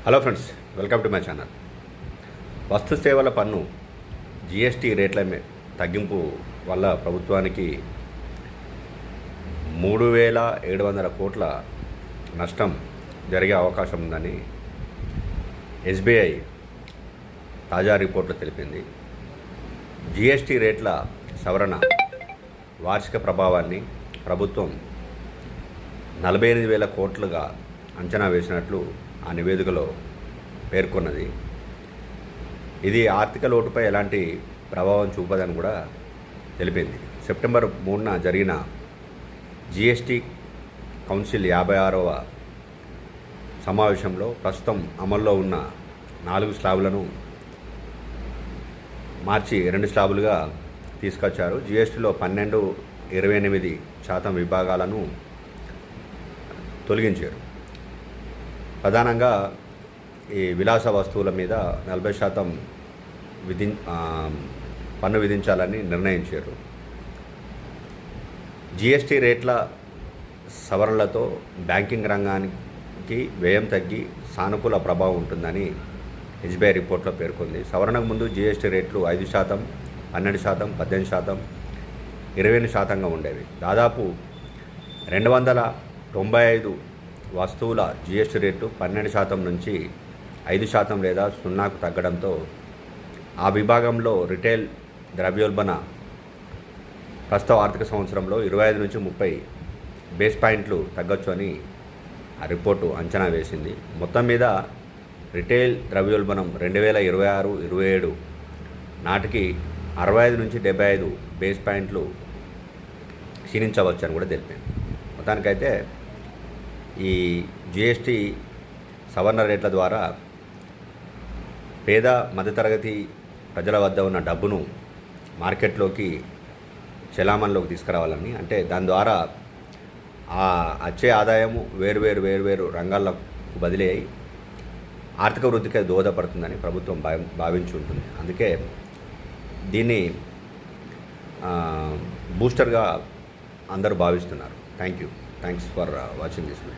Hello friends, welcome to my channel. వస్తు సేవల పన్ను జిఎస్టీ రేట్ల తగ్గింపు వల్ల ప్రభుత్వానికి 3,700 కోట్ల నష్టం జరిగే అవకాశం ఉందని ఎస్బీఐ తాజా రిపోర్ట్లో తెలిపింది. జిఎస్టీ రేట్ల సవరణ వార్షిక ప్రభావాన్ని ప్రభుత్వం 48,000 కోట్లుగా అంచనా వేసినట్లు ఆ నివేదికలో పేర్కొన్నది. ఇది ఆర్థిక లోటుపై ఎలాంటి ప్రభావం చూపదని కూడా తెలిపింది. సెప్టెంబర్ 3న జరిగిన జిఎస్టీ కౌన్సిల్ 56వ సమావేశంలో ప్రస్తుతం అమల్లో ఉన్న 4 స్లాబులను మార్చి 2 స్లాబులుగా తీసుకొచ్చారు. జిఎస్టీలో 12, 28% విభాగాలను తొలగించారు. ప్రధానంగా ఈ విలాస వస్తువుల మీద 40% పన్ను విధించాలని నిర్ణయించారు. జిఎస్టీ రేట్ల సవరణలతో బ్యాంకింగ్ రంగానికి వ్యయం తగ్గి సానుకూల ప్రభావం ఉంటుందని ఎస్బీఐ రిపోర్ట్లో పేర్కొంది. సవరణకు ముందు జిఎస్టీ రేట్లు 5%, 12%, 18%, 28%గా ఉండేవి. దాదాపు 295 వస్తువుల జిఎస్టీ రేటు 12% నుంచి 5% లేదా 0కు తగ్గడంతో ఆ విభాగంలో రిటైల్ ద్రవ్యోల్బణ ప్రస్తుత ఆర్థిక సంవత్సరంలో 25 నుంచి 30 బేస్ పాయింట్లు తగ్గొచ్చు అని ఆ రిపోర్టు అంచనా వేసింది. మొత్తం మీద రిటైల్ ద్రవ్యోల్బణం 2026-27 నాటికి 65 నుంచి 75 బేస్ పాయింట్లు క్షీణించవచ్చు అని కూడా తెలిపింది. మొత్తానికైతే ఈ జిఎస్టీ సవరణ రేట్ల ద్వారా పేద మధ్యతరగతి ప్రజల వద్ద ఉన్న డబ్బును మార్కెట్లోకి చలామణిలోకి తీసుకురావాలని, అంటే దాని ద్వారా వచ్చే ఆదాయము వేరు రంగాలకు బదిలీ అయి ఆర్థిక వృద్ధికి దోహదపడుతుందని ప్రభుత్వం భావించి ఉంటుంది. అందుకే దీన్ని బూస్టర్గా అందరూ భావిస్తున్నారు. Thanks for watching this video.